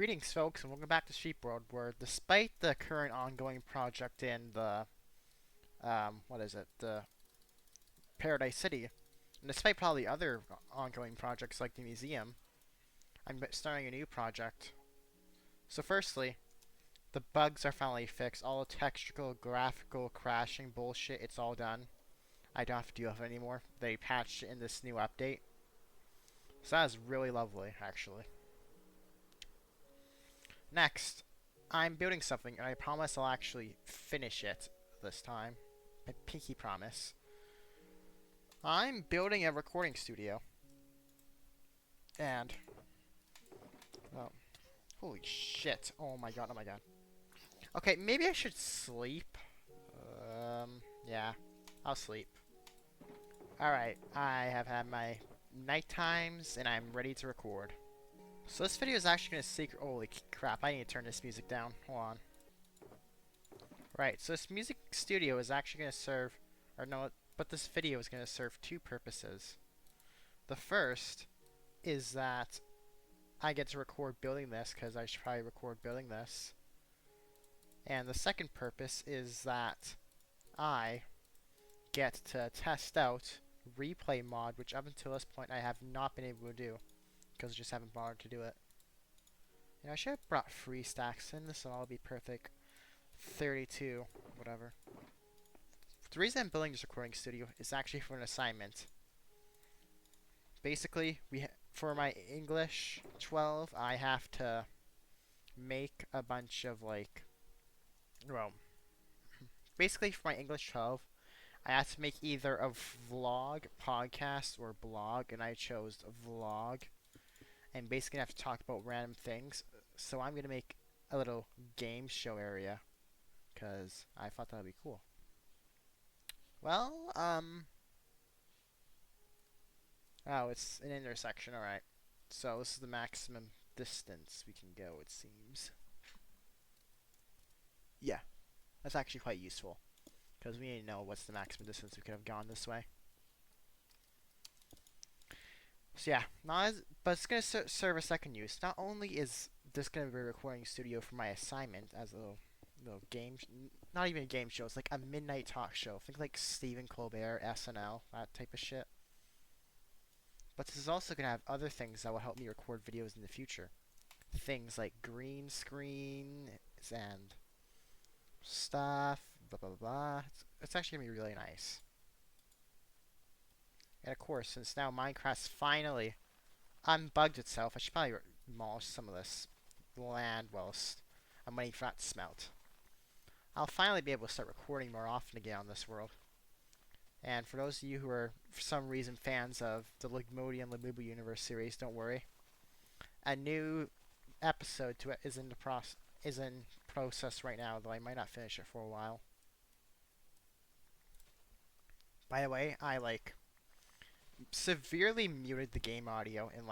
Greetings, folks, and welcome back to SheepWorld, where despite the current ongoing project in the, the Paradise City, and despite probably other ongoing projects like the museum, I'm starting a new project. So firstly, the bugs are finally fixed. All the textual, graphical, crashing bullshit, it's all done. I don't have to deal with it anymore. They patched it in this new update. So that is really lovely, actually. Next, I'm building something, and I promise I'll actually finish it this time. A pinky promise. I'm building a recording studio. And, oh, holy shit. Oh my god, oh my god. Okay, maybe I should sleep. Yeah, I'll sleep. Alright, I have had my night times, and I'm ready to record. So this video is actually going to secret. Holy crap, I need to turn this music down. Hold on. Right, so this music studio is actually going to serve, or no, but this video is going to serve two purposes. The first is that I get to record building this, because I should probably record building this. And the second purpose is that I get to test out replay mod, which up until this point I have not been able to do, because I just haven't bothered to do it. You know, I should have brought free stacks in, this will all be perfect. 32, whatever. The reason I'm building this recording studio is actually for an assignment. Basically, for my English 12, I have to make a bunch of well, basically for my English 12, I have to make either a vlog, podcast, or blog, and I chose vlog. And basically I have to talk about random things. So I'm going to make a little game show area, because I thought that would be cool. Well, oh, it's an intersection, alright. So this is the maximum distance we can go, it seems. Yeah, that's actually quite useful, because we need to know what's the maximum distance we could have gone this way. So yeah, but it's going to serve a second use. Not only is this going to be a recording studio for my assignment as a little game, not even a game show, it's like a midnight talk show. Think like Stephen Colbert, SNL, that type of shit. But this is also going to have other things that will help me record videos in the future. Things like green screens and stuff, blah blah blah. It's actually going to be really nice. And of course, since now Minecraft's finally unbugged itself, I should probably demolish some of this land whilst I'm waiting for that to smelt. I'll finally be able to start recording more often again on this world. And for those of you who are, for some reason, fans of the Ligmodi and Lamubu Universe series, don't worry. A new episode to it is in process right now, though I might not finish it for a while. By the way, I severely muted the game audio in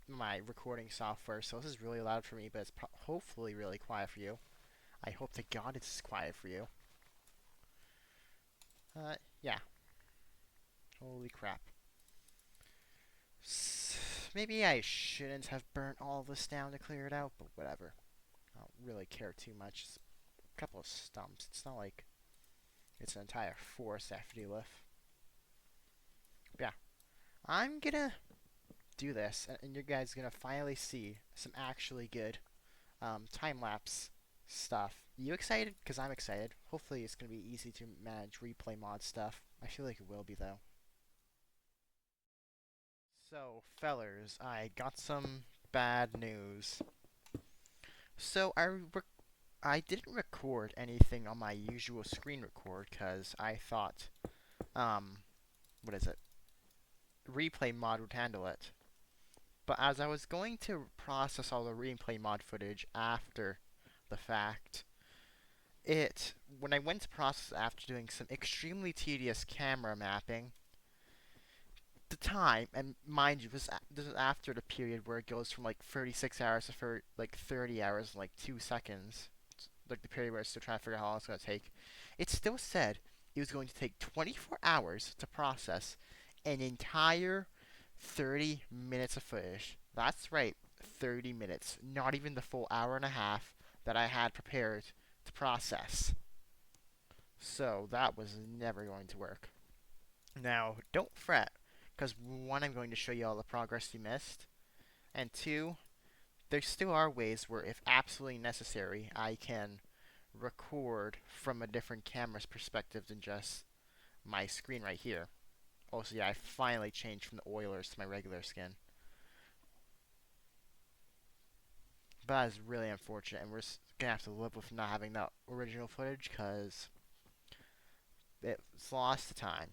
my recording software, so this is really loud for me, but it's hopefully really quiet for you. I hope to God it's quiet for you. Yeah. Holy crap. Maybe I shouldn't have burnt all this down to clear it out, but whatever. I don't really care too much. It's a couple of stumps. It's not like it's an entire forest I have to deal with. Yeah. I'm gonna do this, and you guys are gonna finally see some actually good time-lapse stuff. You excited? Because I'm excited. Hopefully it's gonna be easy to manage replay mod stuff. I feel like it will be, though. So, fellers, I got some bad news. So, I didn't record anything on my usual screen record, because I thought, replay mod would handle it. But as I was going to process all the replay mod footage after the fact, when I went to process after doing some extremely tedious camera mapping, the time, and mind you, this is after the period where it goes from 36 hours to 30 hours in 2 seconds, the period where it's still trying to figure out how long it's going to take, it still said it was going to take 24 hours to process an entire 30 minutes of footage. That's right, 30 minutes, not even the full hour and a half that I had prepared to process. So that was never going to work. Now, don't fret, because one, I'm going to show you all the progress you missed, and two, there still are ways where, if absolutely necessary, I can record from a different camera's perspective than just my screen right here. Also, yeah, I finally changed from the Oilers to my regular skin. But that is really unfortunate, and we're gonna have to live with not having that original footage because it's lost to time.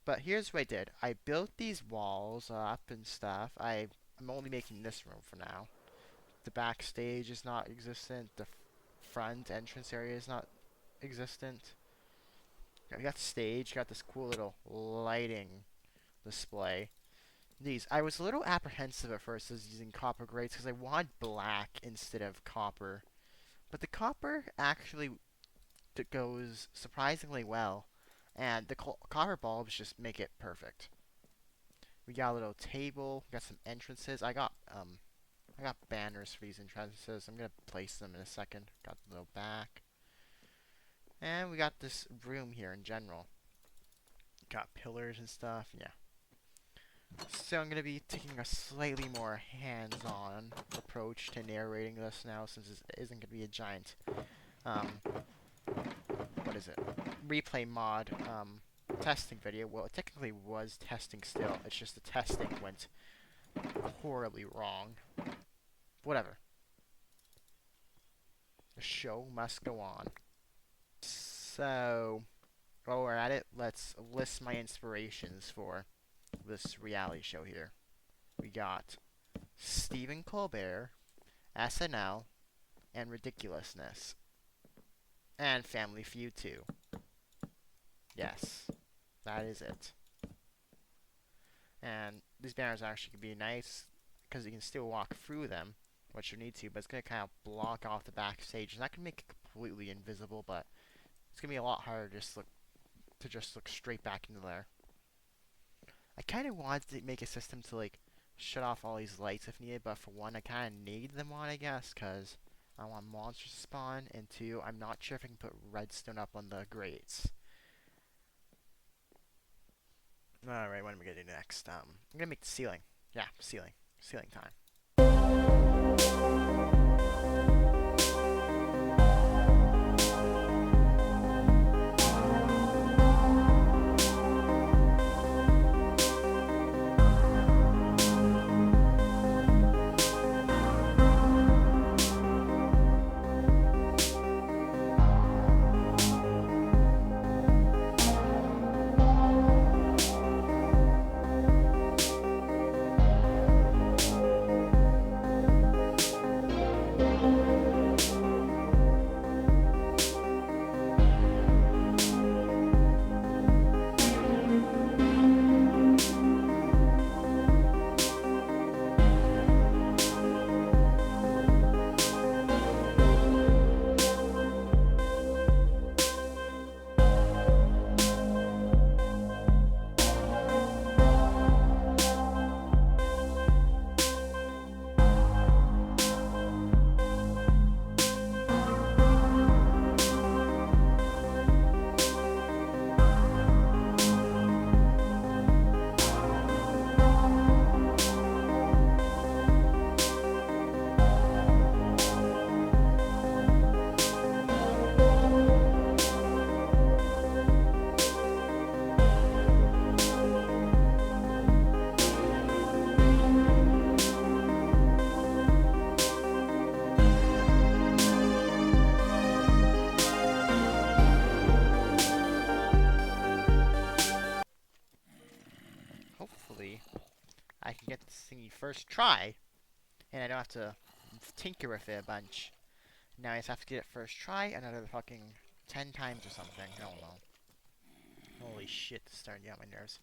But here's what I did. I built these walls up and stuff. I'm only making this room for now. The backstage is not existent. The front entrance area is not existent. We got the stage. Got this cool little lighting display. I was a little apprehensive at first as using copper grates because I wanted black instead of copper. But the copper actually goes surprisingly well. And the copper bulbs just make it perfect. We got a little table. We got some entrances. I got banners for these entrances. I'm gonna place them in a second. Got the little back. And we got this room here in general. Got pillars and stuff. Yeah. So I'm gonna be taking a slightly more hands-on approach to narrating this now, since it isn't gonna be a giant what is it? Replay mod testing video. Well, it technically was testing still. It's just the testing went horribly wrong. Whatever. The show must go on. So, while we're at it, let's list my inspirations for this reality show here. We got Stephen Colbert, SNL, and Ridiculousness. And Family Feud too. Yes, that is it. And these banners actually can be nice because you can still walk through them, which you need to, but it's going to kind of block off the backstage. And that can make it completely invisible, but it's going to be a lot harder to just look straight back into there. I kind of wanted to make a system to like shut off all these lights if needed, but for one, I kind of need them on, I guess, because I want monsters to spawn, and two, I'm not sure if I can put redstone up on the grates. Alright, what am I gonna do next? I'm gonna make the ceiling. Yeah, ceiling. Ceiling time. Hopefully, I can get this thingy first try, and I don't have to tinker with it a bunch. Now I just have to get it first try another fucking 10 times or something. I don't know. Holy shit, this is starting to get on my nerves.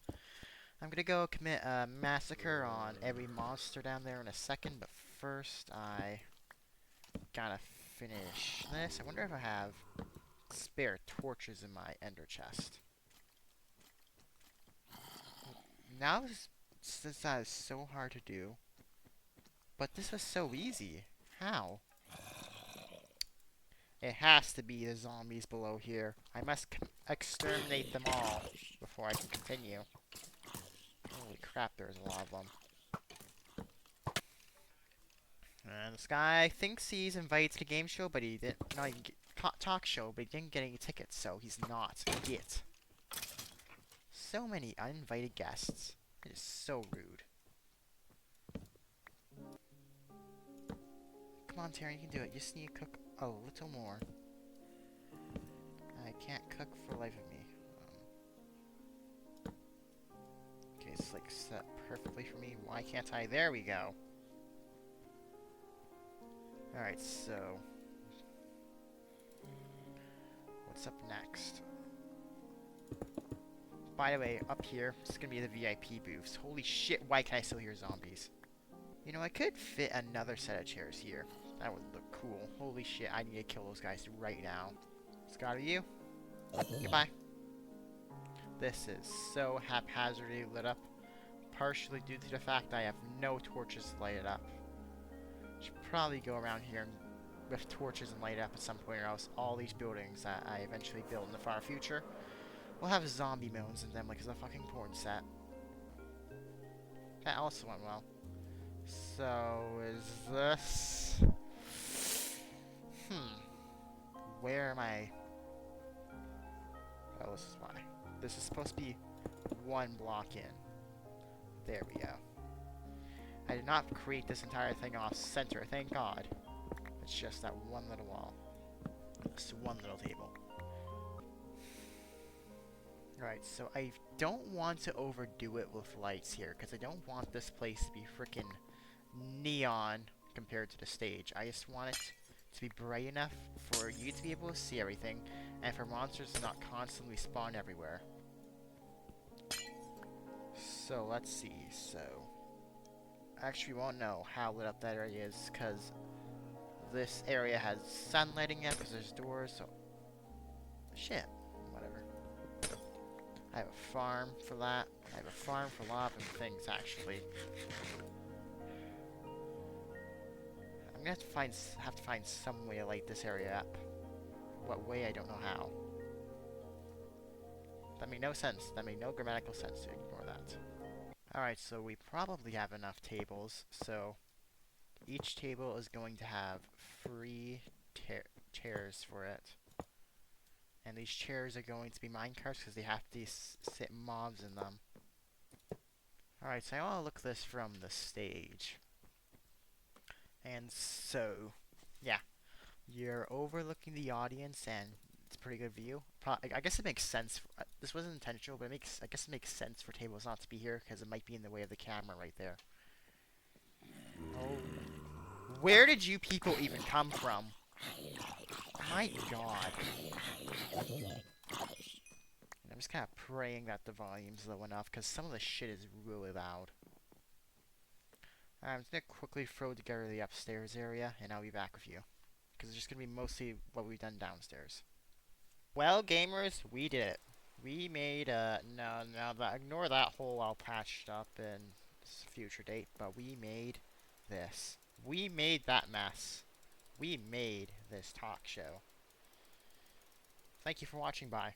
I'm gonna go commit a massacre on every monster down there in a second, but first I gotta finish this. I wonder if I have spare torches in my ender chest. Now, since that is so hard to do, But this was so easy. How? It has to be the zombies below here. I must exterminate them all before I can continue. Holy crap, there's a lot of them. And this guy thinks he's invited to the game show, but he didn't. Not even get, talk show, but he didn't get any tickets, so he's not it. So many uninvited guests. It is so rude. Come on, Terry, you can do it. You just need to cook a little more. I can't cook for the life of me. Okay, it's like set perfectly for me. Why can't I? There we go. Alright, so what's up next? By the way, up here, this is gonna be the VIP booths. Holy shit, why can I still hear zombies? You know, I could fit another set of chairs here. That would look cool. Holy shit, I need to kill those guys right now. It's gotta be you. Goodbye. This is so haphazardly lit up, partially due to the fact I have no torches to light it up. Should probably go around here with torches and light it up at some point, or else all these buildings that I eventually build in the far future will have zombie moans in them like it's a fucking porn set. That also went well. So, is this... Where am I? Oh, this is why. This is supposed to be one block in. There we go. I did not create this entire thing off center, thank God. It's just that one little wall. This one little table. Alright, so I don't want to overdo it with lights here, because I don't want this place to be freaking neon compared to the stage. I just want it to be bright enough for you to be able to see everything, and for monsters to not constantly spawn everywhere. So, let's see, so... Actually, we won't know how lit up that area is, because this area has sun lighting it, because there's doors, so... Shit. Whatever. I have a farm for that. I have a farm for a lot of things, actually. I'm gonna have to find some way to light this area up. What way, I don't know how. That made no sense. That made no grammatical sense, to ignore that. Alright, so we probably have enough tables, so each table is going to have free chairs for it. And these chairs are going to be minecarts because they have to sit mobs in them. Alright, so I want to look at this from the stage. And so, yeah. You're overlooking the audience and it's a pretty good view. I guess it makes sense. This wasn't intentional, but I guess it makes sense for tables not to be here because it might be in the way of the camera right there. Oh. Where did you people even come from? My God. I'm just kind of praying that the volume's low enough because some of the shit is really loud. I'm just going to quickly throw together the upstairs area and I'll be back with you. Because it's just going to be mostly what we've done downstairs. Well, gamers, we did it. We made, ignore that hole all patched up in future date, but we made this. We made that mess. We made this talk show. Thank you for watching, bye.